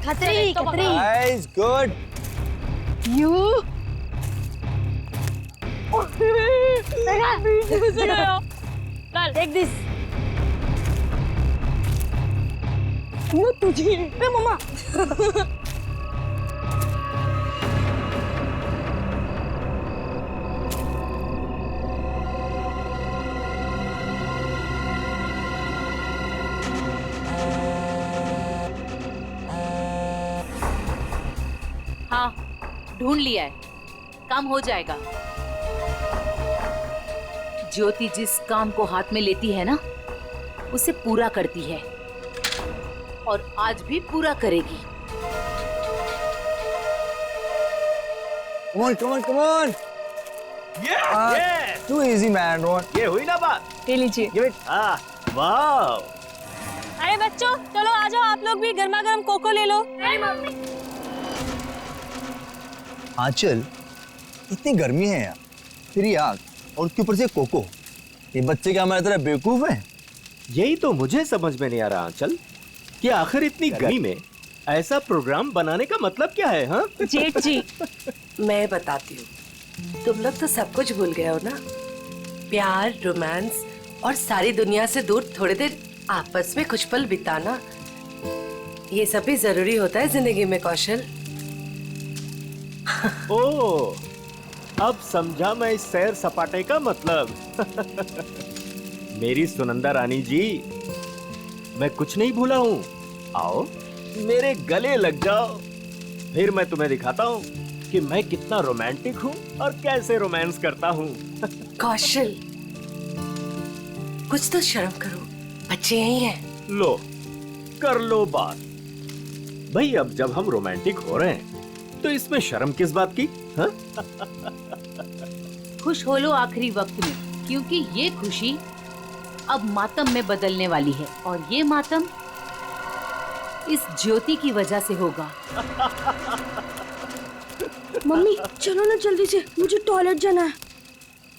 खतरी खतरी। Nice, good. You take this. You तुझे मम्मा। हाँ, ढूंढ लिया है, काम हो जाएगा। ज्योति जिस काम को हाथ में लेती है ना, उसे पूरा करती है और आज भी पूरा करेगी। Come on, come on, come on. Yes. Too easy, man. Ron. ये हुई ना बात। ये लीजिए। Give it. वाह। अरे बच्चों, चलो आ जाओ, आप लोग भी गर्मा गर्म कोको ले लो। नहीं मम्मी। आंचल, इतनी गर्मी है यार, फिर ये आग और उसके ऊपर से कोको। ये बच्चे क्या हमारी तरह बेवकूफ हैं? यही तो मुझे समझ में नहीं आ रहा आंचल कि आखिर इतनी गर्मी में ऐसा प्रोग्राम बनाने का मतलब क्या है? हाँ जेठ जी, मैं बताती हूँ। तुम लोग तो सब कुछ भूल गए हो ना, प्यार, रोमांस और सारी दुनिया से दूर थोड़ी देर आपस में कुछ पल बिताना, ये सब भी जरूरी होता है जिंदगी में कौशल। ओह, अब समझा मैं इस सैर सपाटे का मतलब। मेरी सुनंदा रानी जी, मैं कुछ नहीं भूला हूँ। आओ मेरे गले लग जाओ, फिर मैं तुम्हें दिखाता हूँ कि मैं कितना रोमांटिक हूँ और कैसे रोमांस करता हूँ। कौशल, कुछ तो शर्म करो, बच्चे यही हैं। लो, कर लो बात। भाई अब जब हम रोमांटिक हो रहे हैं तो इसमें शर्म किस बात की? हाँ? खुश हो लो आखिरी वक्त में, क्योंकि ये खुशी अब मातम में बदलने वाली है और ये मातम इस ज्योति की वजह से होगा। मम्मी चलो ना जल्दी से, मुझे टॉयलेट जाना है।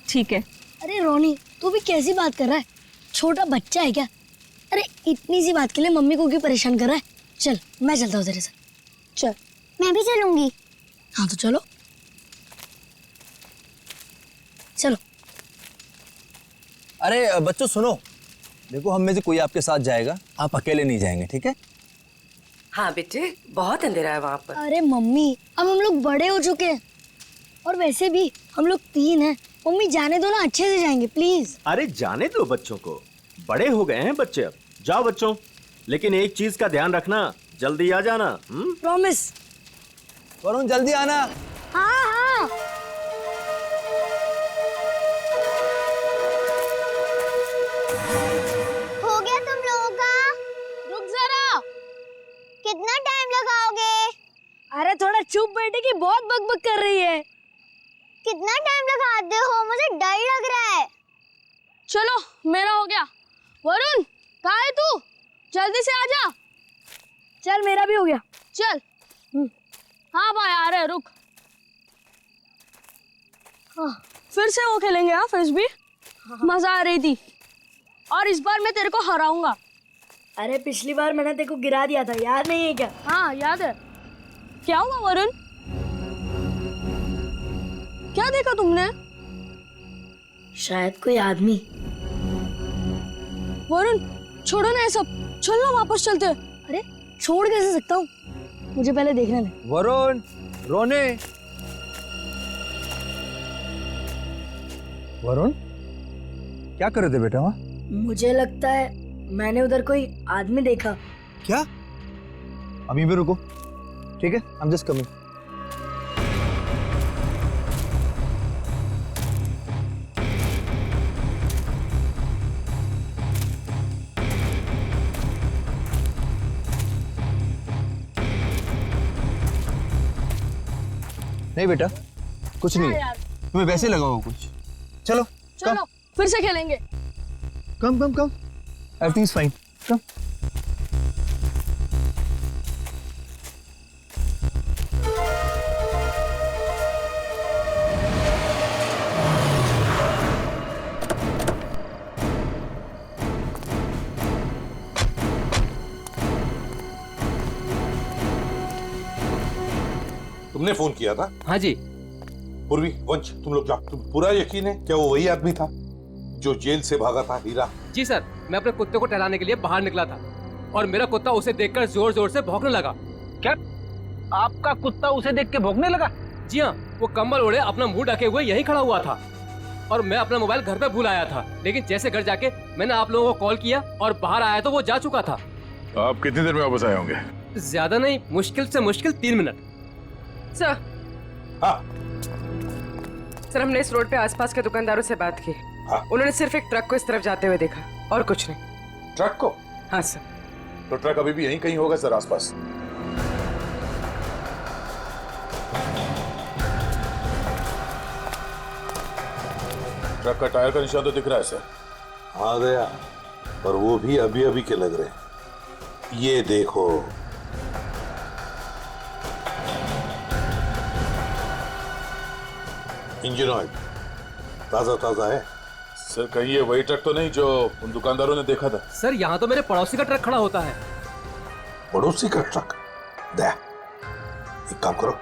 ठीक है। अरे रोनी, तू भी कैसी बात कर रहा है? छोटा बच्चा है क्या? अरे इतनी सी बात के लिए मम्मी को क्यों परेशान कर रहा है? चल मैं चलता हूँ तेरे साथ। चल। मैं भी चलूंगी। हाँ तो चलो चलो। अरे बच्चों सुनो, देखो हम में से कोई आपके साथ जाएगा, आप अकेले नहीं जाएंगे, ठीक है? हाँ बेटे, बहुत अंधेरा है वहाँ पर। अरे मम्मी, अब हम लोग बड़े हो चुके हैं और वैसे भी हम लोग 3 हैं। मम्मी जाने दो ना, अच्छे से जाएंगे प्लीज। अरे जाने दो बच्चों को, बड़े हो गए हैं बच्चे अब। जाओ बच्चों, लेकिन एक चीज का ध्यान रखना, जल्दी आ जाना। प्रॉमिस। वरुण जल्दी आना। हाँ हाँ। हो गया तुम लोगों का? रुक जरा। कितना टाइम लगाओगे? अरे थोड़ा चुप बैठे कि बहुत बकबक कर रही है। कितना टाइम लगाते हो? मुझे डर लग रहा है। चलो मेरा हो गया। वरुण कहाँ है तू? जल्दी से आजा। चल मेरा भी हो गया, चल। हाँ भाई आ रहे, रुक। हाँ, फिर से वो खेलेंगे। हाँ फ्रिस्बी, मजा आ रही थी और इस बार मैं तेरे को हराऊंगा। अरे पिछली बार मैंने तेरे को गिरा दिया था, याद नहीं है क्या? हाँ याद है। क्या हुआ वरुण? क्या देखा तुमने? शायद कोई आदमी। वरुण छोड़ो ना ये सब, चल ना वापस चलते। अरे छोड़ कैसे सकता हूँ, मुझे पहले देखने दे। वरुण, रोने। वरुण क्या कर रहे थे बेटा वहाँ? मुझे लगता है मैंने उधर कोई आदमी देखा। क्या? अभी भी रुको, ठीक है? I'm just coming. नहीं बेटा, कुछ नहीं है, तुम्हें वैसे लगा होगा कुछ। चलो चलो फिर से खेलेंगे। कम कम कम, एवरीथिंग इज फाइन, कम। तुमने फोन किया था? हाँ जी। पूर्वी, वंश, तुम लोग जाओ। तुम पूरा यकीन है क्या वो वही आदमी था जो जेल से भागा था, हीरा? जी सर, मैं अपने कुत्ते को टहलाने के लिए बाहर निकला था और मेरा कुत्ता उसे देखकर जोर जोर से भौंकने लगा। क्या आपका कुत्ता उसे देख के भौंकने लगा? जी हाँ, वो कंबल ओढ़े अपना मुंह ढके हुए यहीं खड़ा हुआ था और मैं अपना मोबाइल घर पे भूल आया था, लेकिन जैसे घर जाके मैंने आप लोगों को कॉल किया और बाहर आया तो वो जा चुका था। आप कितनी देर में वापस आए होंगे? ज्यादा नहीं, मुश्किल से मुश्किल 3 मिनट। सर। हाँ। सर, हमने इस रोड पे आसपास के दुकानदारों से बात की। हाँ। उन्होंने सिर्फ एक ट्रक को इस तरफ जाते हुए देखा और कुछ नहीं। ट्रक को? हाँ सर। तो ट्रक अभी भी यहीं कहीं होगा सर, आसपास। ट्रक का टायर का निशान तो दिख रहा है सर। हाँ गया, पर वो भी अभी अभी के लग रहे हैं। ये देखो, इंजन ऑयल ताजा ताजा है सर। कहीं ये वही ट्रक तो नहीं जो उन दुकानदारों ने देखा था? सर, यहाँ तो मेरे पड़ोसी का ट्रक खड़ा होता है। पड़ोसी का ट्रक? दे, एक काम करो,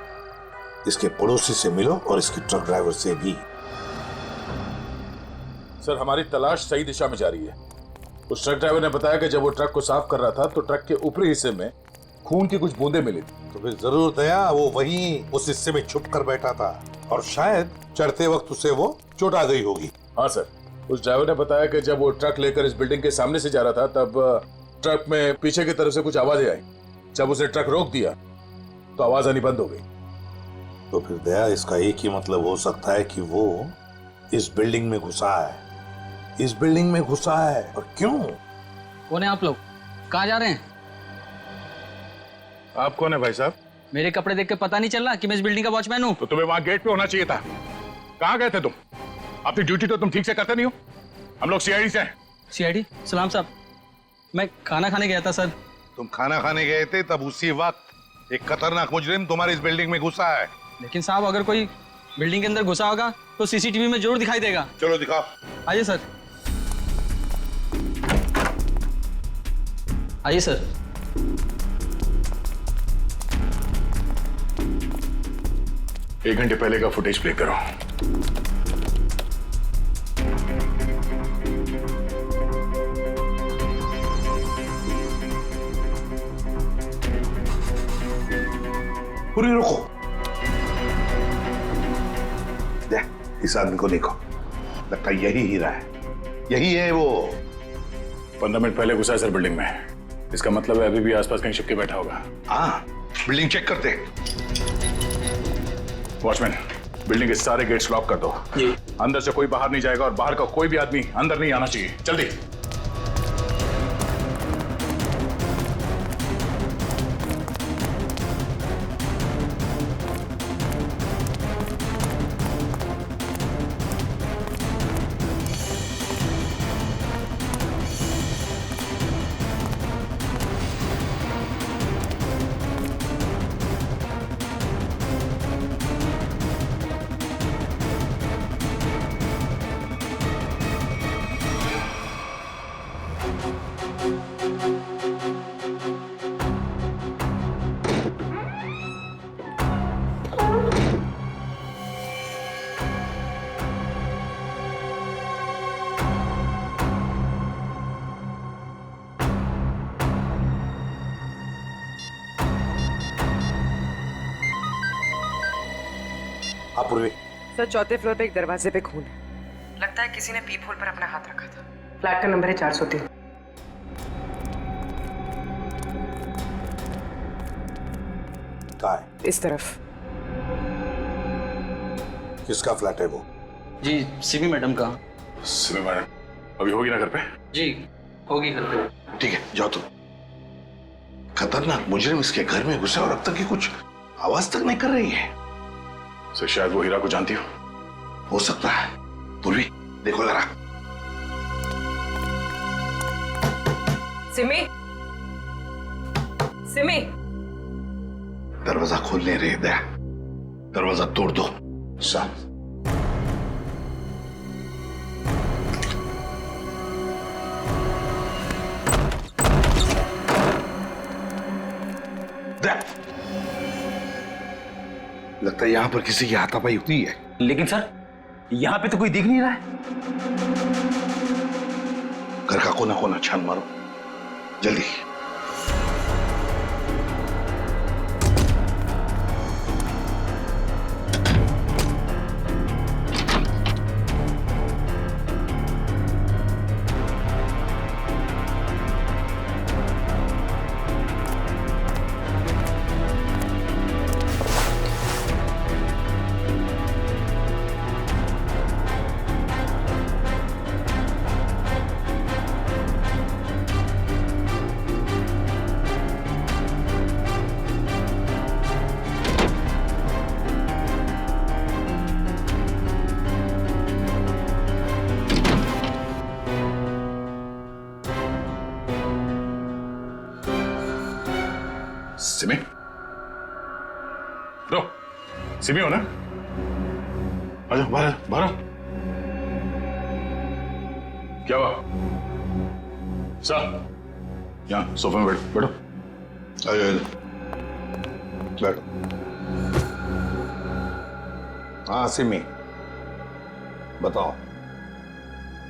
इसके पड़ोसी से मिलो और इसके ट्रक ड्राइवर से भी। सर, हमारी तलाश सही दिशा में जा रही है। उस ट्रक ड्राइवर ने बताया कि जब वो ट्रक को साफ कर रहा था तो ट्रक के ऊपरी हिस्से में खून की कुछ बूंदें मिली थी। तो फिर जरूर दया वो वहीं उस हिस्से में छुप कर बैठा था और शायद चढ़ते वक्त उसे वो चोट आ गई होगी। हाँ सर, उस ड्राइवर ने बताया कि जब वो ट्रक लेकर इस बिल्डिंग के सामने से जा रहा था तब ट्रक में पीछे की तरफ से कुछ आवाजें आई। जब उसने ट्रक रोक दिया तो आवाज आनी बंद हो गई। तो फिर दया, इसका एक ही मतलब हो सकता है कि वो इस बिल्डिंग में घुसा है। इस बिल्डिंग में घुसा है। और क्यों? कौन है आप लोग? कहाँ जा रहे हैं? आप कौन है भाई साहब? मेरे कपड़े देख के पता नहीं चल रहा कि मैं इस बिल्डिंग का वॉचमैन हूँ? तो तुम्हें वहां गेट पे होना चाहिए था। कहाँ गए थे तुम? अपनी ड्यूटी तो तुम ठीक से करते नहीं हो। हम लोग सीआईडी से हैं। सीआईडी? सलाम साहब, मैं खाना खाने गया था सर। तुम खाना खाने गए थे, तब उसी वक्त एक खतरनाक मुजरिम तुम्हारे इस बिल्डिंग में घुसा है। लेकिन साहब, अगर कोई बिल्डिंग के अंदर घुसा होगा तो सीसीटीवी में जरूर दिखाई देगा। चलो दिखाओ। आइए सर। आइए सर। एक घंटे पहले का फुटेज प्ले करो। पूरी रुको। इस आदमी को देखो, लगता है यही हीरा है। यही है वो। 15 मिनट पहले घुसा है सर बिल्डिंग में। इसका मतलब है अभी भी आसपास कहीं छिप के बैठा होगा। हाँ, बिल्डिंग चेक करते। वॉचमैन, बिल्डिंग के सारे गेट्स लॉक कर दो। अंदर से कोई बाहर नहीं जाएगा और बाहर का कोई भी आदमी अंदर नहीं आना चाहिए। जल्दी। हाँ पूर्वी। सर, चौथे फ्लोर पे एक दरवाजे पे खून है। लगता है किसी ने पीप होल पर अपना हाथ रखा था। फ्लैट का नंबर है 403। कहाँ है? इस तरफ। किसका फ्लैट है वो? जी, सिमी मैडम का। सिमी मैडम अभी होगी ना घर पे? जी, होगी घर पे। ठीक है, जाओ तुम। खतरनाक मुजरिम इसके घर में घुसा और अब तक की कुछ आवाज तक नहीं कर रही है। सर, शायद वो हीरा को जानती हो सकता है। पूर्वी, देखो जरा। सिमी, सिमी। दरवाजा खोल नहीं रही दया। दरवाजा तोड़ दो। सर, लगता है यहाँ पर किसी की हाथापाई होती है। लेकिन सर यहाँ पे तो कोई दिख नहीं रहा है। घर का कोना कोना छान मारो जल्दी। सिमी, रो, सिमी हो ना? आजा बाहर बाहर। क्या हुआ? सर, यहाँ सोफे में बैठो बैठो। आजा बैठो। हाँ सिमी, बताओ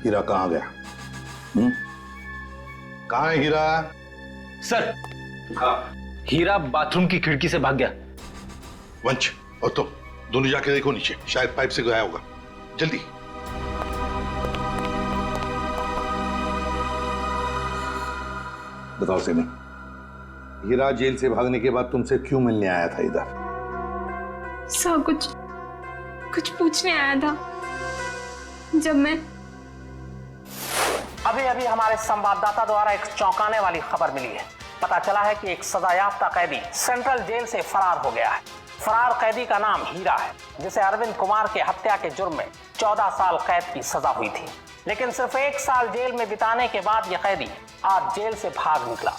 हीरा कहाँ गया? कहाँ है हीरा? सर हीरा बाथरूम की खिड़की से भाग गया। वंश और तुम दोनों जाके देखो नीचे, शायद पाइप से गया होगा। जल्दी। बताओ सिमी, हीरा जेल से भागने के बाद तुमसे क्यों मिलने आया था इधर? सर कुछ पूछने आया था। जब मैं अभी हमारे संवाददाता द्वारा एक चौंकाने वाली खबर मिली है। पता चला है कि एक सजायाफ्ता कैदी सेंट्रल जेल से फरार हो गया है। फरार कैदी का नाम हीरा है, जिसे अरविंद कुमार के हत्या के जुर्म में 14 साल कैद की सजा हुई थी। लेकिन सिर्फ 1 साल जेल में बिताने के बाद यह कैदी आज जेल से भाग निकला।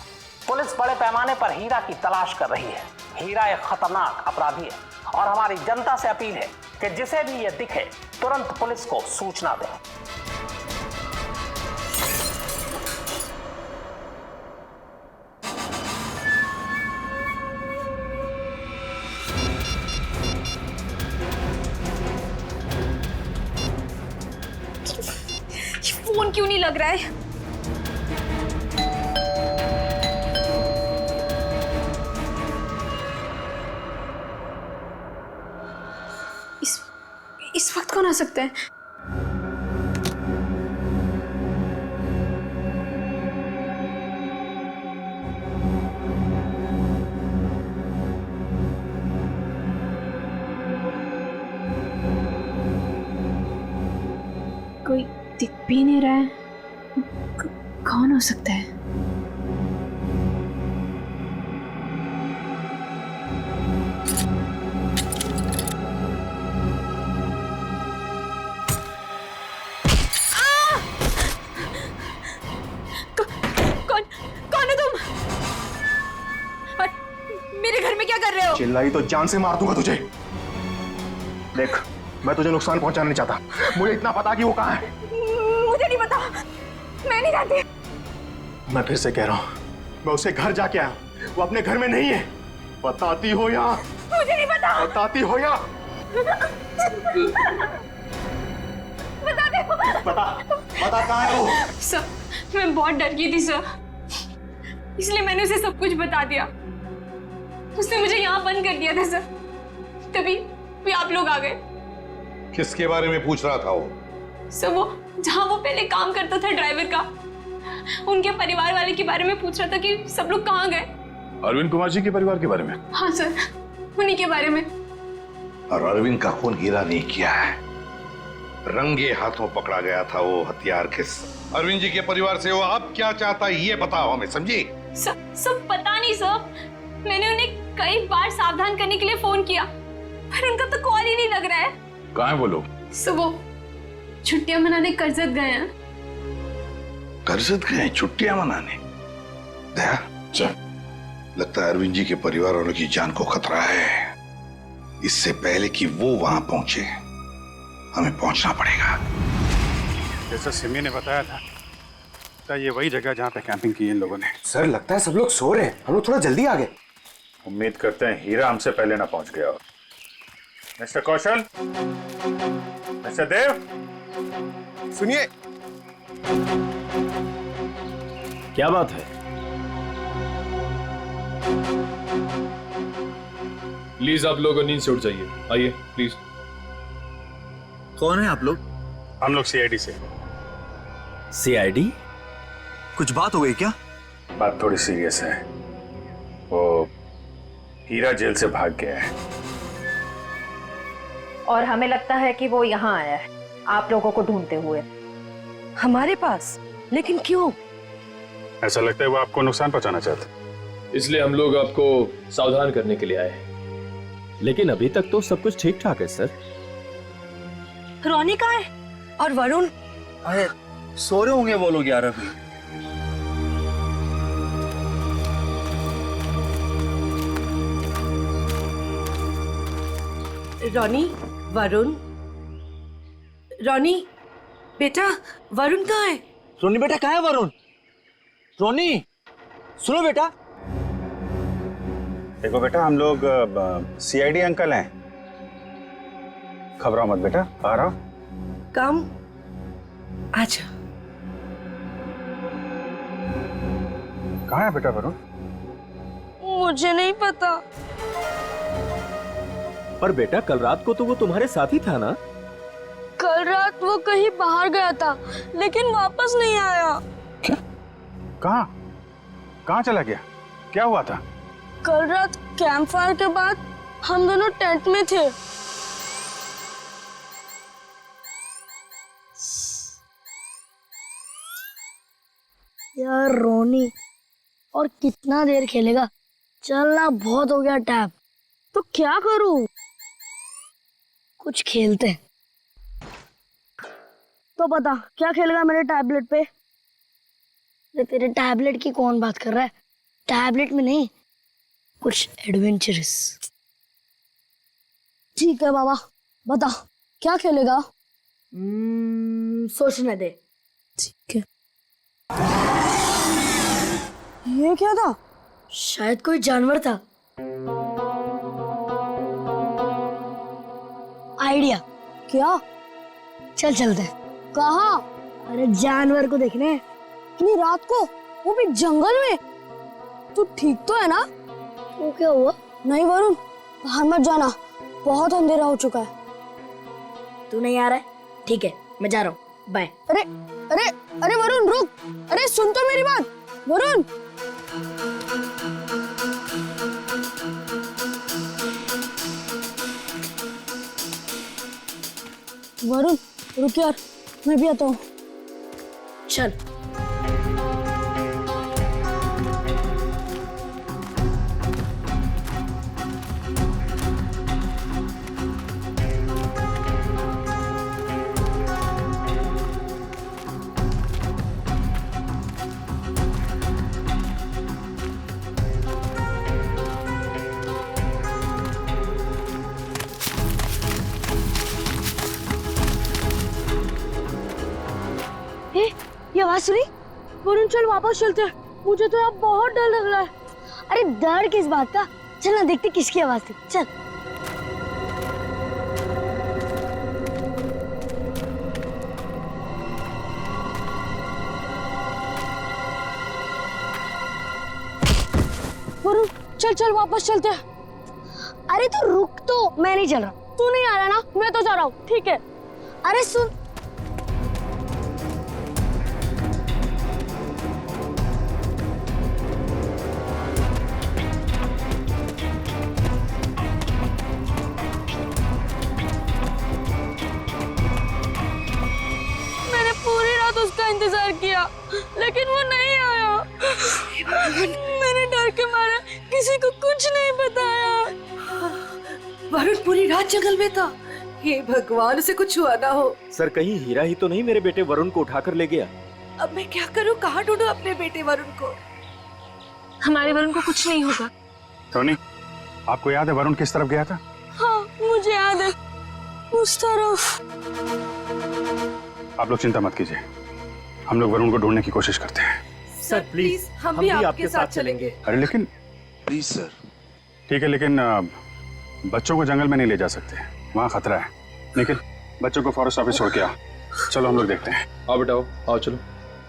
पुलिस बड़े पैमाने पर हीरा की तलाश कर रही है। हीरा एक खतरनाक अपराधी है और हमारी जनता से अपील है कि जिसे भी यह दिखे तुरंत पुलिस को सूचना दें। फोन क्यों नहीं लग रहा है? इस वक्त कौन आ सकता है? कोई दिख भी नहीं रहा है। कौन हो सकता है? कौन है तुम? और मेरे घर में क्या कर रहे हो? चिल्लाई तो जान से मार दूंगा तुझे। देख, मैं तुझे नुकसान पहुंचाना नहीं चाहता। मुझे इतना पता कि वो कहाँ है। मुझे नहीं पता, मैं नहीं जानती। मैं फिर से कह रहा हूँ, मैं उसे घर जाके आया, वो अपने घर में नहीं है। बताती हो या? मुझे नहीं पता। बताती हो या? बता दे। बता कहाँ है वो? सर, मैं बहुत डर गई थी सर, इसलिए मैंने उसे सब कुछ बता दिया। उसने मुझे यहाँ बंद कर दिया था सर, तभी आप लोग आ गए। किसके बारे में पूछ रहा था वो? सर, वो जहाँ वो पहले काम करता था ड्राइवर का, उनके परिवार वाले के बारे में पूछ रहा था कि सब लोग कहाँ गए। अरविंद कुमार जी के परिवार के बारे में? हाँ सर, उन्हीं के बारे में। और अरविंद का खून हीरा नहीं किया है, रंगे हाथों पकड़ा गया था वो हथियार के। अरविंद जी के परिवार से वो अब क्या चाहता है ये बताओ हमें, समझी? सब पता नहीं सर, मैंने उन्हें कई बार सावधान करने के लिए फोन किया, पर उनका तो कॉल ही नहीं लग रहा है। कहाँ है वो लोग? सर, वो छुट्टियां मनाने करजत गए हैं। करजत गए छुट्टियां मनाने? दया, चल, लगता है अरविंद जी के परिवार वालों की जान को खतरा है। इससे पहले कि वो वहां पहुंचे, हमें पहुंचना पड़ेगा। जैसा सिमी ने बताया था, तो ये वही जगह जहाँ पे कैंपिंग की इन लोगों ने। सर, लगता है सब लोग सो रहे हैं, हम लोग थोड़ा जल्दी आ गए। उम्मीद करते हैं हीरा हमसे पहले ना पहुंच गया हो। मिस्टर कौशल, मिस्टर देव, सुनिए। क्या बात है? प्लीज आप लोग नींद से उठ जाइए, आइए प्लीज। कौन है आप लोग? हम लोग सीआईडी से। सीआईडी? कुछ बात हो गई क्या? बात थोड़ी सीरियस है। वो हीरा जेल से भाग गया है। और हमें लगता है कि वो यहाँ आया है आप लोगों को ढूंढते हुए। हमारे पास? लेकिन क्यों? ऐसा लगता है वो आपको नुकसान पहुंचाना चाहते हैं। इसलिए हम लोग आपको सावधान करने के लिए आए हैं। लेकिन अभी तक तो सब कुछ ठीक ठाक है सर। रोनी कहाँ है? और वरुण? अरे सो रहे होंगे वो लोग यार अभी। रोनी, वरुण, रोनी बेटा, वरुण कहाँ है? रोनी बेटा कहाँ है वरुण? रोनी सुनो बेटा। देखो बेटा, हम लोग सीआईडी अंकल हैं। घबराओ मत बेटा, बाहर आओ। कम आजा। कहाँ है बेटा वरुण? मुझे नहीं पता। पर बेटा कल रात को तो वो तुम्हारे साथ ही था ना? कल रात वो कहीं बाहर गया था लेकिन वापस नहीं आया। क्या? कहाँ? कहाँ चला गया? क्या हुआ था? कल रात कैंप फायर के बाद हम दोनों टेंट में थे। यार रोनी, और कितना देर खेलेगा? चलना बहुत हो गया टैब। तो क्या करूं? कुछ खेलते हैं। तो बता क्या खेलेगा मेरे टैबलेट पे? तेरे टैबलेट की कौन बात कर रहा है? टैबलेट में नहीं, कुछ एडवेंचरस। ठीक है बाबा, बता क्या खेलेगा? सोचने दे। ठीक है। ये क्या था? शायद कोई जानवर था। आइडिया। क्या? चल चलते हैं। कहाँ? अरे जानवर को देखने। इतनी रात को, वो भी जंगल में। तू ठीक तो है ना? वो क्या हुआ? नहीं वरुण, बाहर मत जाना, बहुत अंधेरा हो चुका है। तू नहीं आ रहा है? ठीक है, मैं जा रहा हूँ, बाय। अरे अरे अरे वरुण रुक। अरे सुन तो मेरी बात वरुण। वरुण रुक यार, मैं भी आता हूँ। चल। ये आवाज सुनी? वरुण चल वापस चलते हैं, मुझे तो अब बहुत डर लग रहा है। अरे डर किस बात का? चल ना देखते किसकी आवाज थी। चल। वरुण चल चल वापस चलते हैं। अरे तो रुक तो, मैं नहीं चल रहा। तू नहीं आ रहा ना? मैं तो जा रहा हूँ। ठीक है। अरे सुन, उसका इंतजार किया लेकिन वो नहीं आया। मैंने डर के मारे किसी को कुछ नहीं बताया। वरुण पूरी रात जंगल में था। हे भगवान, उसे कुछ हुआ ना हो। सर कहीं हीरा ही तो नहीं मेरे बेटे वरुण को उठाकर ले गया? अब मैं क्या करूं? कहाँ ढूंढूं अपने बेटे वरुण को? हमारे वरुण को कुछ नहीं होगा। टोनी, आपको याद है वरुण किस तरफ गया था? हाँ मुझे याद है, उस तरफ। आप लोग चिंता मत कीजिए, हम लोग वरुण को ढूंढने की कोशिश करते हैं। सर प्लीज, हम भी आपके साथ चलेंगे। अरे लेकिन प्लीज सर। ठीक है, लेकिन बच्चों को जंगल में नहीं ले जा सकते, वहाँ खतरा है। निखिल, बच्चों को फॉरेस्ट ऑफिस छोड़ के आओ। चलो हम लोग देखते हैं। आओ बेटा, आओ चलो,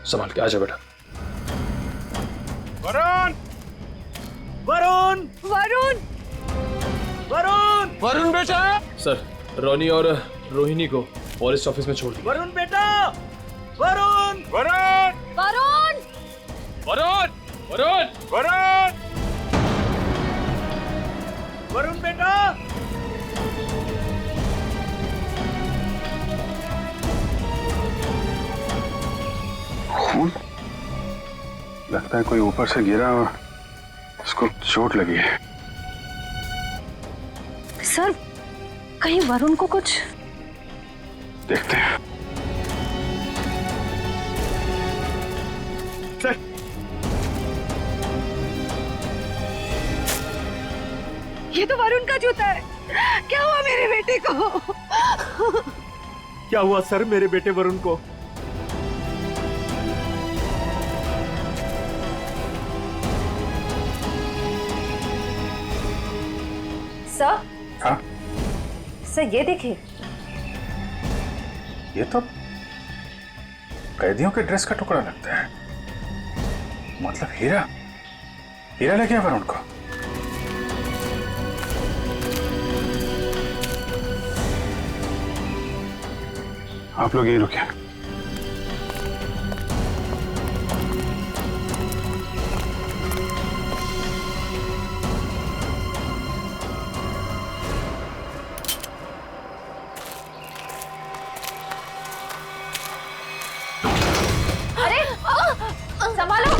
संभाल के आजा बेटा। वरुण! वरुण! वरुण! वरुण! वरुण बेटा! सर, रोनी और रोहिणी को फॉरेस्ट ऑफिस में छोड़ दिया। वरुण बेटा! वरुण! वरुण! वरुण! वरुण! वरुण! वरुण! वरुण बेटा! खून? लगता है कोई ऊपर से गिरा और उसको चोट लगी है। सर, कहीं वरुण को कुछ? देखते हैं। सर, ये तो वरुण का जूता है। क्या हुआ मेरे बेटे को? क्या हुआ सर मेरे बेटे वरुण को? सर, हाँ? सर ये देखिए। ये तो कैदियों के ड्रेस का टुकड़ा लगता है। मतलब हीरा ले गया वरुण को। आप लोग यहीं रुके। अरे संभालो।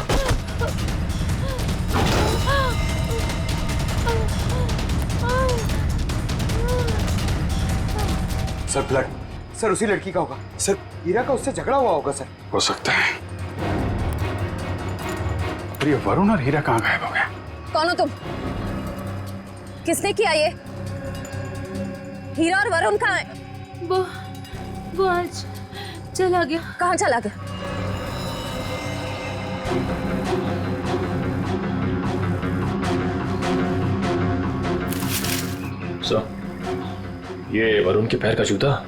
सर ब्लड, सर उसी लड़की का होगा। सर हीरा का उससे झगड़ा हुआ होगा सर। हो सकता है। पर ये वरुण और हीरा कहाँ गायब हो गए? कौन हो तुम? किसने किया ये? हीरा और वरुण कहाँ है? वो आज चला गया। कहाँ चला गया? सर, ये वरुण के पैर का जूता।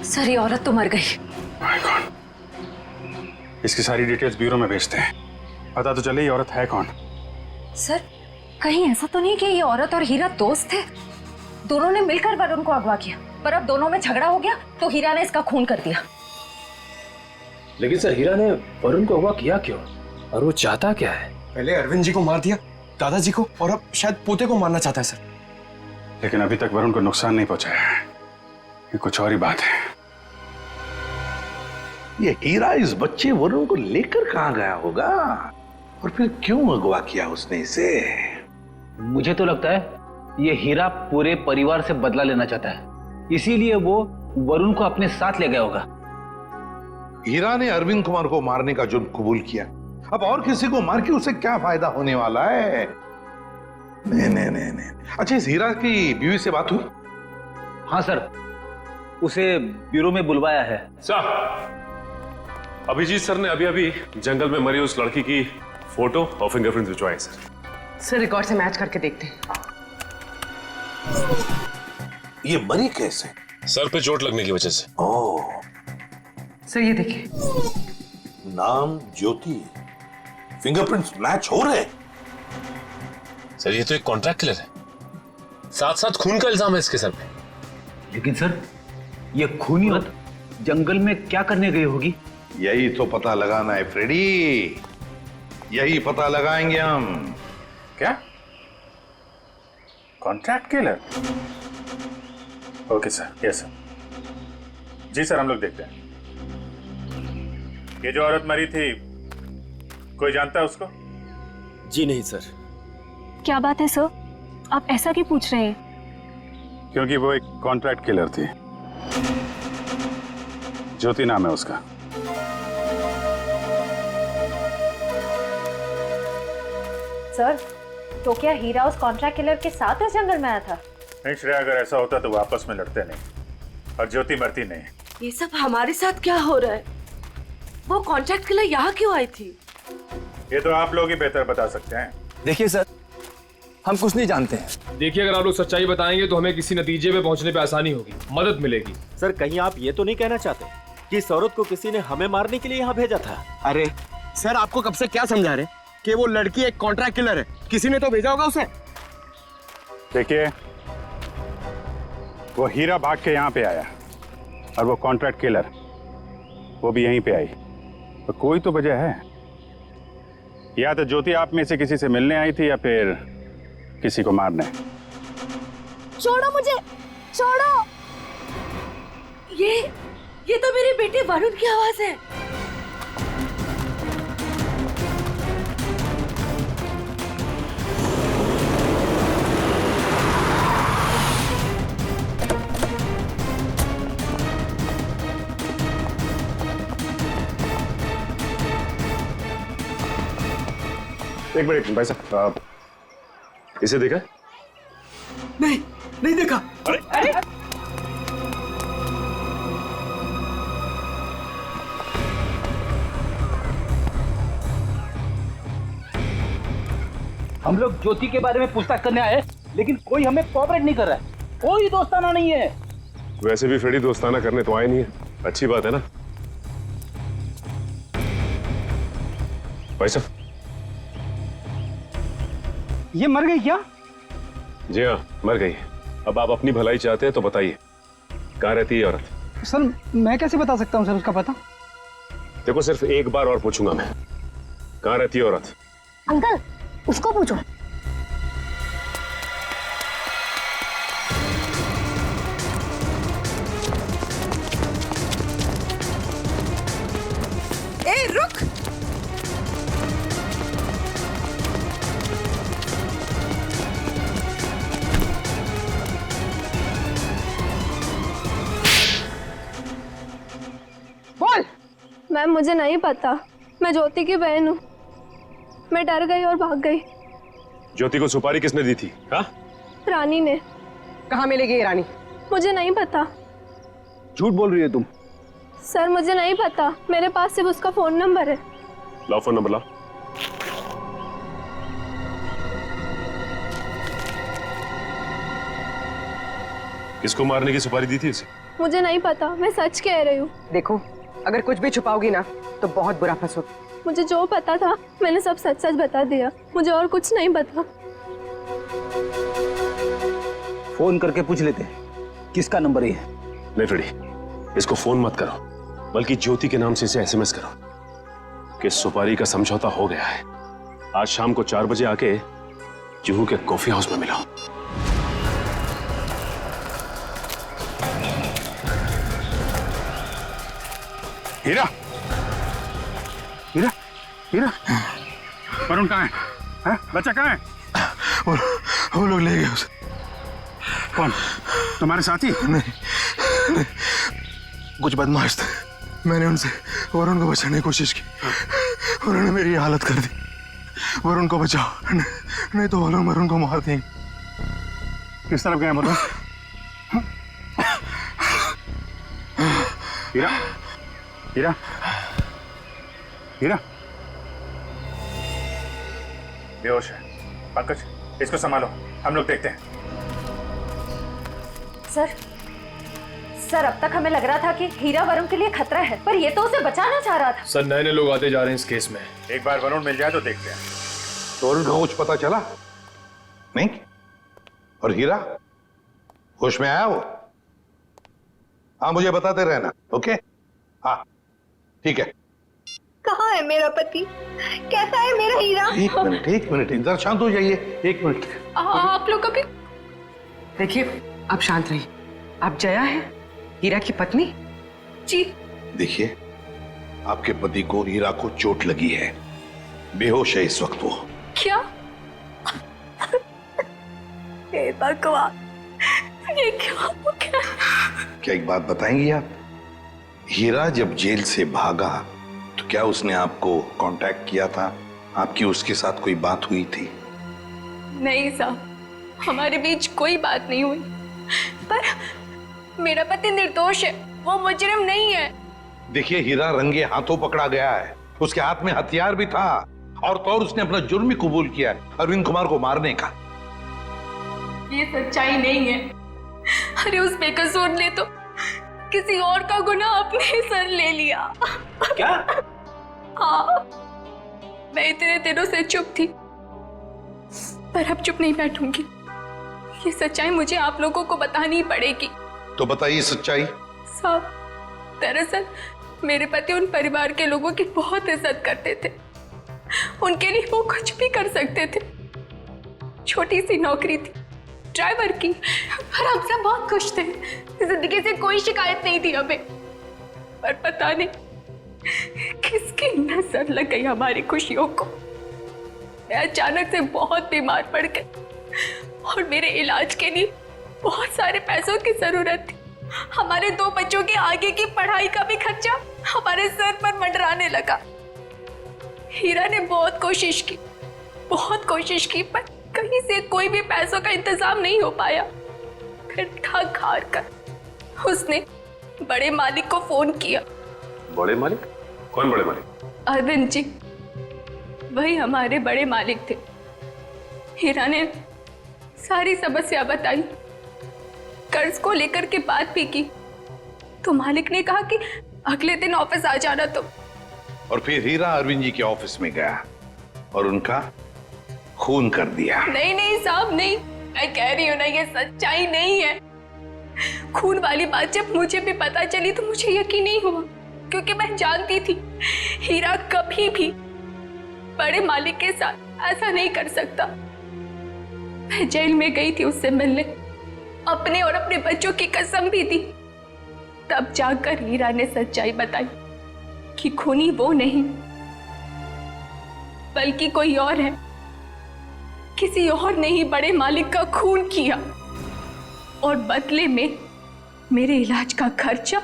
सर ये औरत तो मर गई। My God. इसकी सारी डिटेल्स ब्यूरो में भेजते हैं। पता तो चले ये औरत है कौन। सर कहीं ऐसा तो नहीं कि ये औरत और हीरा दोस्त थे? दोनों ने मिलकर वरुण को अगवा किया, पर अब दोनों में झगड़ा हो गया तो हीरा ने इसका खून कर दिया। लेकिन सर, हीरा ने वरुण को अगवा किया क्यों? और वो चाहता क्या है? पहले अरविंद जी को मार दिया, दादाजी को, और अब शायद पोते को मारना चाहता है सर। लेकिन अभी तक वरुण को नुकसान नहीं पहुंचाया है। ये कुछ और ही बात है। ये हीरा इस बच्चे वरुण को लेकर कहां गया होगा और फिर क्यों अगवा किया उसने इसे? मुझे तो लगता है ये हीरा पूरे परिवार से बदला लेना चाहता है, इसीलिए वो वरुण को अपने साथ ले गया होगा। हीरा ने अरविंद कुमार को मारने का जुर्म कबूल किया, अब और किसी को मार के उसे क्या फायदा होने वाला है? नहीं। अच्छा, इस हीरा की बीवी से बात हुई? हाँ सर, उसे ब्यूरो में बुलवाया है। सर, अभिजीत सर ने अभी जंगल में मरी उस लड़की की फोटो और फिंगरप्रिंट्स भिजवाए सर। सर रिकॉर्ड से मैच करके देखते हैं। ये मरी कैसे? सर पे चोट लगने की वजह से। ओह, सर ये देखिए। नाम ज्योति, फिंगरप्रिंट्स मैच हो रहे। सर ये तो एक कॉन्ट्रैक्ट किलर है, साथ साथ खून का इल्जाम है इसके सर पे। लेकिन सर, ये खूनी औरत जंगल में क्या करने गई होगी? यही तो पता लगाना है फ्रेडी, यही पता लगाएंगे हम। क्या? Contract killer? Okay sir, yes sir. जी सर, हम लोग देखते हैं। ये जो औरत मरी थी, कोई जानता है उसको? जी नहीं सर। क्या बात है सर, आप ऐसा क्यों पूछ रहे हैं? क्योंकि वो एक कॉन्ट्रैक्ट किलर थी। ज्योति नाम है उसका। सर, तो क्या हीरा उस कॉन्ट्रैक्ट किलर के साथ इस जंगल में आया था? नहीं श्रेया, अगर ऐसा होता तो वापस में लड़ते नहीं और ज्योति मरती नहीं। ये सब हमारे साथ क्या हो रहा है? वो कॉन्ट्रैक्ट किलर यहाँ क्यों आई थी? ये तो आप लोग ही बेहतर बता सकते हैं। देखिए सर, हम कुछ नहीं जानते हैं। देखिए, अगर आप लोग सच्चाई बताएंगे तो हमें किसी नतीजे पे पहुंचने पे आसानी होगी, मदद मिलेगी। सर, कहीं आप ये तो नहीं कहना चाहते कि इस औरत को किसी ने हमें मारने के लिए यहाँ भेजा था? अरे सर, आपको कब से क्या समझा रहे कि वो लड़की एक कॉन्ट्रैक्ट किलर है? किसी ने तो भेजा होगा उसे। देखिए, वो हीरा भाग के यहाँ पे आया और वो कॉन्ट्रैक्ट किलर वो भी यहीं पे आई, तो कोई तो वजह है। या तो ज्योति आप में से किसी से मिलने आई थी या फिर किसी को मारने। छोड़ो मुझे, छोड़ो। ये तो मेरे बेटे वरुण की आवाज है। एक मिनट भाई साहब, इसे देखा? नहीं देखा। अरे हम लोग ज्योति के बारे में पूछताछ करने आए, लेकिन कोई हमें कोऑपरेट नहीं कर रहा है। कोई दोस्ताना नहीं है। वैसे भी फ्रेडी दोस्ताना करने तो आए नहीं है, अच्छी बात है ना। भाई साहब, ये मर गई क्या? जी हाँ, मर गई। अब आप अपनी भलाई चाहते हैं तो बताइए, कहाँ रहती है औरत? सर, मैं कैसे बता सकता हूँ सर उसका पता? देखो, सिर्फ एक बार और पूछूंगा मैं, कहाँ रहती है औरत? अंकल, उसको पूछो। ए, रुक। बोल। मैम, मुझे नहीं पता, मैं ज्योति की बहन हूँ। मैं डर गई और भाग गई। ज्योति को सुपारी किसने दी थी? हाँ? रानी ने। कहाँ मिलेगी ये रानी? मुझे नहीं पता। झूठ बोल रही है तुम। सर, मुझे नहीं पता, मेरे पास सिर्फ उसका फोन नंबर है। लाओ फोन नंबर, लाओ। किसको मारने की सुपारी दी थी उसे? मुझे नहीं पता, मैं सच कह रही हूँ। देखो, अगर कुछ भी छुपाओगी ना तो बहुत बुरा फंसोगी। मुझे जो पता था मैंने सब सच सच बता दिया, मुझे और कुछ नहीं पता। फोन करके पूछ लेते किसका नंबर है। नहीं फ्रेडी, इसको फोन मत करो, बल्कि ज्योति के नाम से इसे एसएमएस करो कि सुपारी का समझौता हो गया है। आज शाम को 4 बजे आके जुहू के कॉफी हाउस में मिलो। हीरा, हीरा, हीरा, वरुण कहाँ है? बच्चा कहाँ है? वो लोग ले गए उसे। कौन? तुम्हारे साथी? नहीं, कुछ बदमाश थे। मैंने उनसे वरुण को बचाने की कोशिश की, उन्होंने मेरी हालत कर दी। वरुण को बचाओ, नहीं तो वो लोग वरुण को मार देंगे। किस तरफ गए वरुण? हीरा, हीरा, हीरा, बेहोश है। पंकज, इसको संभालो, हम लोग देखते हैं। सर, अब तक हमें लग रहा था कि हीरा वरुण के लिए खतरा है, पर ये तो उसे बचाना चाह रहा था। सर, नए नए लोग आते जा रहे हैं इस केस में। एक बार वरुण मिल जाए तो देखते हैं। तो वरुण को कुछ पता चला नहीं? और हीरा होश में आया वो? हाँ, मुझे बताते रहना। ओके? हाँ, ठीक है। कहाँ है मेरा पति? कैसा है मेरा हीरा? एक मिनट, इधर शांत हो जाइए। एक मिनट। आप लोग अभी देखिए, आप शांत रहिए। आप जया है, हीरा की पत्नी? जी। देखिए, आपके पति को हीरा को चोट लगी है, बेहोश है इस वक्त वो। क्या? हे भगवान, ये क्या हो गया? क्या एक बात बताएंगी आप? हीरा जब जेल से भागा तो क्या उसने आपको कांटेक्ट किया था? आपकी उसके साथ कोई बात हुई थी? नहीं साहब, हमारे बीच कोई बात नहीं हुई, पर मेरा पति निर्दोष है, वो मुजरिम नहीं है। देखिए, हीरा रंगे हाथों पकड़ा गया है, उसके हाथ में हथियार भी था, और तो और उसने अपना जुर्म भी कबूल किया है, अरविंद कुमार को मारने का। ये सच्चाई नहीं है। अरे उस बेकसूर ने तो किसी और का गुनाह अपने सर ले लिया। क्या? हाँ, मैं इतने दिनों से चुप थी, पर अब चुप नहीं बैठूंगी। ये सच्चाई मुझे आप लोगों को बतानी पड़ेगी। तो बताइए सच्चाई। साहब, दरअसल मेरे पति उन परिवार के लोगों की बहुत इज्जत करते थे। उनके लिए वो कुछ भी कर सकते थे। छोटी सी नौकरी थी ड्राइवर की, और हम सब बहुत खुश थे। जिंदगी से कोई शिकायत नहीं थी हमें। पर पता नहीं किसकी नजर लग गई हमारी खुशियों को। मैं अचानक से बहुत बीमार पड़ गई और मेरे इलाज के लिए बहुत सारे पैसों की जरूरत थी। हमारे 2 बच्चों के आगे की पढ़ाई का भी खर्चा हमारे सर पर मंडराने लगा। हीरा ने बहुत कोशिश की, पर कहीं से कोई भी पैसों का इंतजाम नहीं हो पाया। फिर थक हार कर उसने बड़े मालिक को फोन किया। बड़े मालिक? कौन बड़े मालिक? अरविंद जी, वही हमारे बड़े मालिक थे। हीरा ने सारी समस्या बताई, कर्ज को लेकर के बात भी की, तो मालिक ने कहा कि अगले दिन ऑफिस आ जाना। तो और फिर हीरा अरविंद जी के ऑफिस में गया और उनका खून कर दिया। नहीं साहब, नहीं, मैं कह रही हूँ ना, ये सच्चाई नहीं है। खून वाली बात जब मुझे भी पता चली तो मुझे यकीन नहीं हुआ, क्योंकि मैं जानती थी हीरा कभी भी बड़े मालिक के साथ ऐसा नहीं कर सकता। मैं जेल में गई थी उससे मिलने, अपने और अपने बच्चों की कसम भी दी। तब जाकर हीरा ने सच्चाई बताई कि खूनी वो नहीं बल्कि कोई और है। किसी और ने ही बड़े मालिक का खून किया और बदले में मेरे इलाज का खर्चा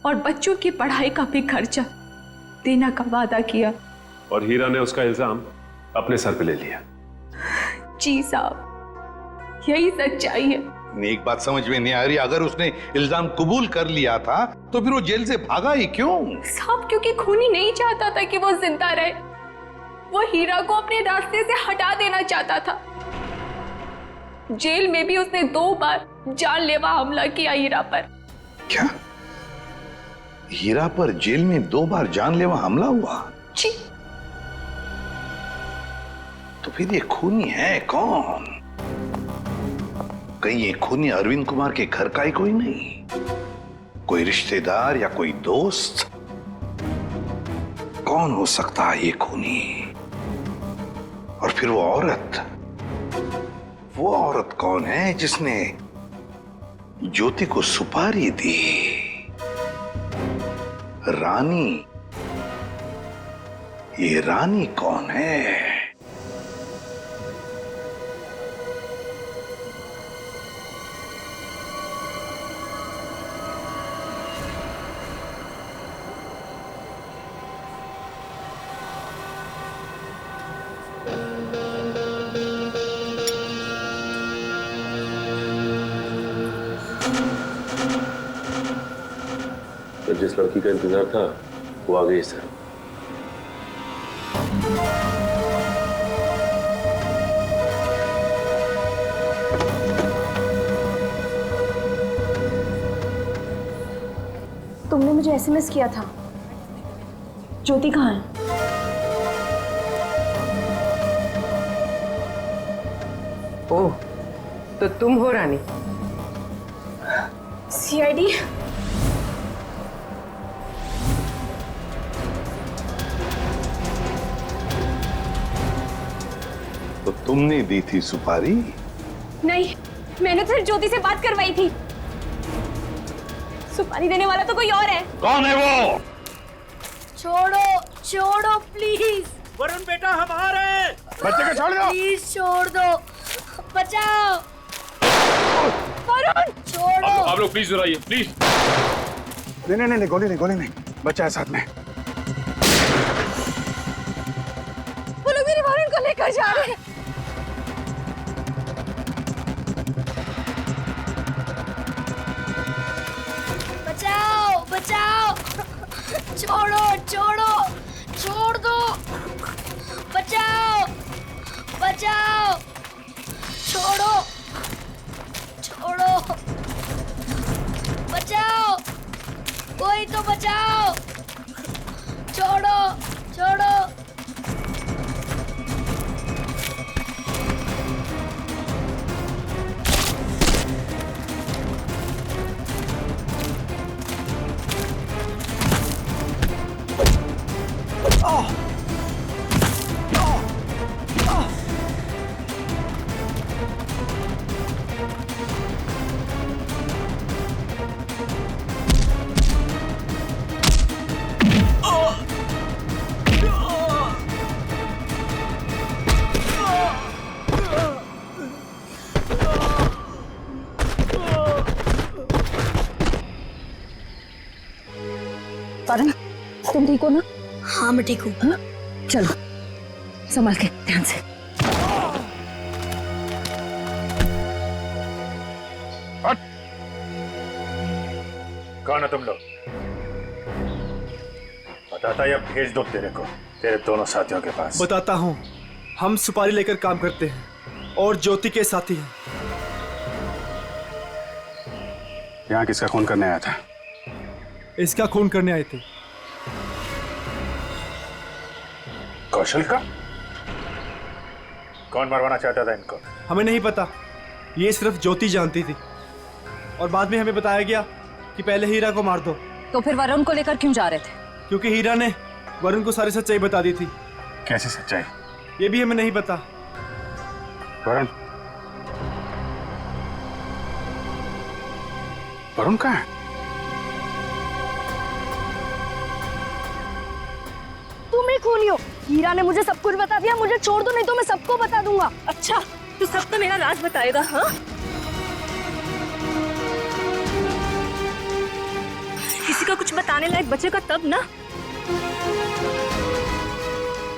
और बच्चों की पढ़ाई का भी खर्चा देने का वादा किया। और हीरा ने उसका इल्जाम अपने सर पे ले लिया। जी साहब, यही सच्चाई है। एक बात समझ में नहीं आ रही, अगर उसने इल्जाम कबूल कर लिया था तो फिर वो जेल से भागा ही क्यों? साहब, क्योंकि खूनी नहीं चाहता था कि वो जिंदा रहे। वो हीरा को अपने रास्ते से हटा देना चाहता था। जेल में भी उसने 2 बार जानलेवा हमला किया हीरा पर। क्या? हीरा पर जेल में 2 बार जानलेवा हमला हुआ? जी। तो फिर ये खूनी है कौन? कहीं ये खूनी अरविंद कुमार के घर का ही कोई नहीं? कोई रिश्तेदार या कोई दोस्त? कौन हो सकता है ये खूनी? और फिर वो औरत कौन है जिसने ज्योति को सुपारी दी? रानी। ये रानी कौन है? जिस लड़की का इंतजार था वो आ गई सर। तुमने मुझे एसएमएस किया था। ज्योति कहाँ है? ओह, तो तुम हो रानी? सीआईडी? तो तुमने दी थी सुपारी? नहीं, मैंने तो सिर्फ ज्योति से बात करवाई थी। सुपारी देने वाला तो कोई और है। कौन है वो? छोड़ो प्लीज। वरुण बेटा, हम आ रहे हैं। बच्चे को छोड़ दो। प्लीज छोड़ दो, बचाओ। वरुण, छोड़ो। आप लोग प्लीज जुड़ाइए, प्लीज। नहीं, गोली नहीं, बच्चा है साथ में। वो लोग मेरे वरुण को लेकर जा रहे हैं। बचाओ। छोड़ दो। बचाओ। छोड़ो। बचाओ, कोई तो बचाओ, छोड़ो छोड़ो। वरुण, तुम ठीक हो ना? हाँ मैं ठीक हूँ। चलो संभाल के, ध्यान से। कौन है तुम लोग? बताता या भेज दो तेरे को तेरे दोनों साथियों के पास। बताता हूँ, हम सुपारी लेकर काम करते हैं और ज्योति के साथी हैं। यहाँ किसका खून करने आया था? इसका खून करने आए थे। कौशल का? कौन मरवाना चाहता था इनको? हमें नहीं पता, ये सिर्फ ज्योति जानती थी और बाद में हमें बताया गया कि पहले हीरा को मार दो। तो फिर वरुण को लेकर क्यों जा रहे थे? क्योंकि हीरा ने वरुण को सारी सच्चाई बता दी थी। कैसी सच्चाई? ये भी हमें नहीं पता। वरुण? वरुण कहाँ है? तुम ही खूनी हो। हीरा ने मुझे सब कुछ बता दिया, मुझे छोड़ दो नहीं तो मैं सबको बता दूंगा। अच्छा, तू सब तो मेरा राज बताएगा? हाँ, किसी का कुछ बताने लायक बचेगा तब ना।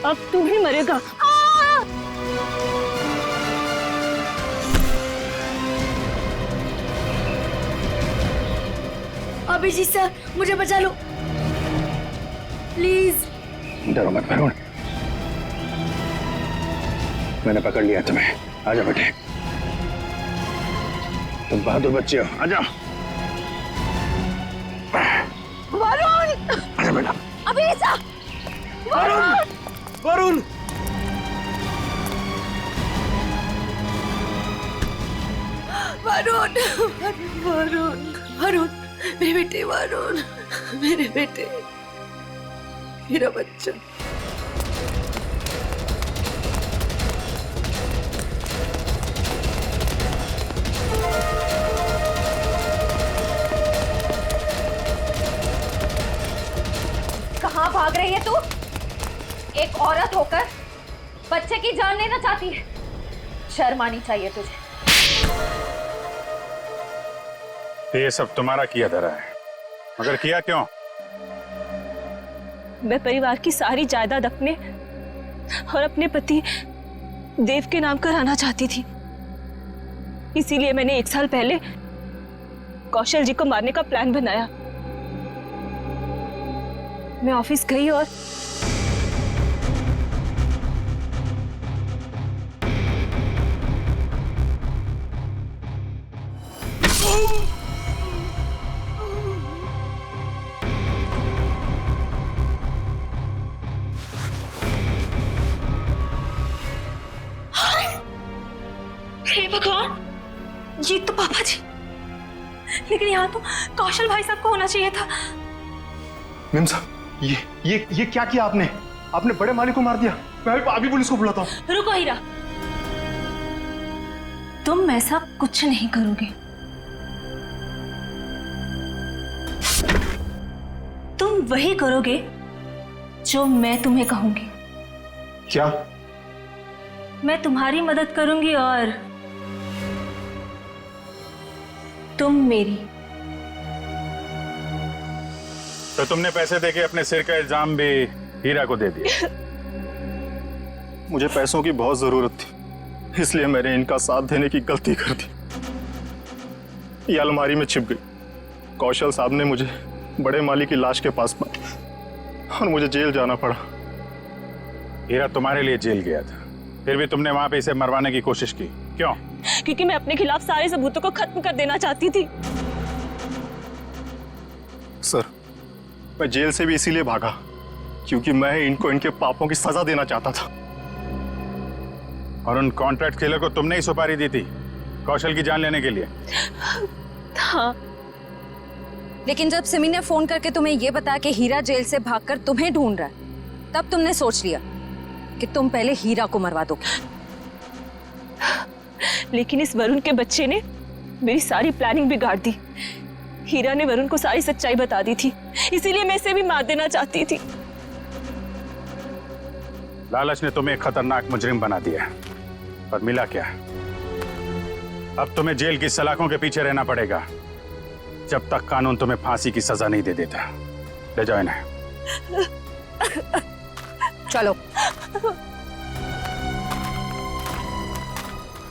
अब तू ही मरेगा। अभिजीत सर, मुझे बचा लो प्लीज। डरो मत वरुण, मैंने पकड़ लिया तुम्हें। आजा बेटे, तुम बहादुर बच्चे हो, आजा। वरुण! आजा बेटा। अभिजीत! वरुण! वरुण! वरुण! वरुण! वरुण! मेरे बेटे वरुण, मेरे बेटे, मेरा बच्चा। कहाँ भाग रही है तू? एक औरत होकर बच्चे की जान लेना चाहती है। शर्म आनी चाहिए तुझे। ये सब तुम्हारा किया धरा है, मगर किया क्यों? मैं परिवार की सारी जायदाद अपने और अपने पति देव के नाम कराना चाहती थी। इसीलिए मैंने 1 साल पहले कौशल जी को मारने का प्लान बनाया। मैं ऑफिस गई और हे भगवान, ये तो पापा जी। लेकिन यहाँ तो कौशल भाई साहब को होना चाहिए था। मेम साहब, ये क्या किया आपने? आपने बड़े मालिक को मार दिया। मैं अभी पुलिस को बुलाता हूँ। रुको हीरा, तुम ऐसा कुछ नहीं करोगे। तुम वही करोगे जो मैं तुम्हें कहूंगी। क्या? मैं तुम्हारी मदद करूंगी और तुम मेरी। तो तुमने पैसे देके अपने सिर का इल्जाम भी हीरा को दे दिया। मुझे पैसों की बहुत जरूरत थी, इसलिए मैंने इनका साथ देने की गलती कर दी। ये अलमारी में छिप गई। कौशल साहब ने मुझे बड़े माली की लाश के पास पाया और मुझे जेल जाना पड़ा। हीरा तुम्हारे लिए जेल गया था, फिर भी तुमने वहां पे इसे मरवाने की कोशिश की, क्यों? क्योंकि मैं अपने खिलाफ सारे सबूतों को खत्म कर देना चाहती थी। सर, मैं जेल से भी इसीलिए भागा क्योंकि मैं इनको इनके पापों की सजा देना चाहता था। और उन कॉन्ट्रैक्ट किलर को तुमने ही सुपारी दी थी कौशल की जान लेने के लिए? हाँ, लेकिन जब सिमी ने फोन करके तुम्हें ये बताया कि हीरा जेल से भागकर तुम्हें ढूंढ रहा है, तब तुमने सोच लिया कि तुम पहले हीरा को मरवा दोगे। लेकिन इस वरुण के बच्चे ने मेरी सारी प्लानिंग बिगाड़ दी। हीरा ने वरुण को सारी सच्चाई बता दी थी, इसीलिए मैं इसे भी मार देना चाहती थी। लालच ने तुम्हें एक खतरनाक मुजरिम बना दिया, पर मिला क्या? अब तुम्हें जेल की सलाखों के पीछे रहना पड़ेगा जब तक कानून तुम्हें फांसी की सजा नहीं दे देता। ले जाओ इन्हें। चलो।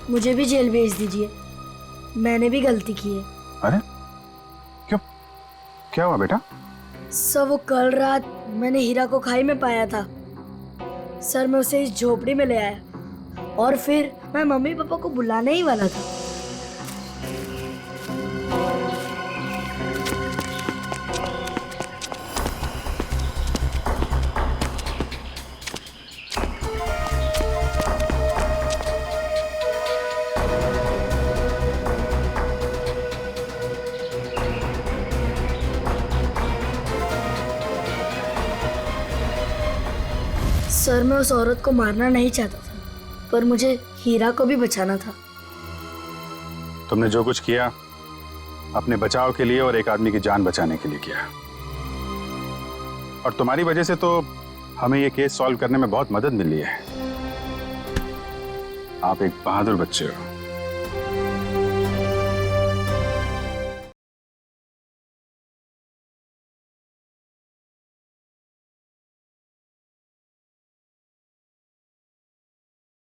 मुझे भी जेल भेज दीजिए, मैंने भी गलती की है। अरे क्यों, क्या हुआ बेटा? सर, वो कल रात मैंने हीरा को खाई में पाया था। सर, मैं उसे इस झोपड़ी में ले आया और फिर मैं मम्मी पापा को बुलाने ही वाला था। सर, मैं उस औरत को मारना नहीं चाहता था, पर मुझे हीरा को भी बचाना था। तुमने जो कुछ किया अपने बचाव के लिए और एक आदमी की जान बचाने के लिए किया, और तुम्हारी वजह से तो हमें ये केस सॉल्व करने में बहुत मदद मिली है। आप एक बहादुर बच्चे हो।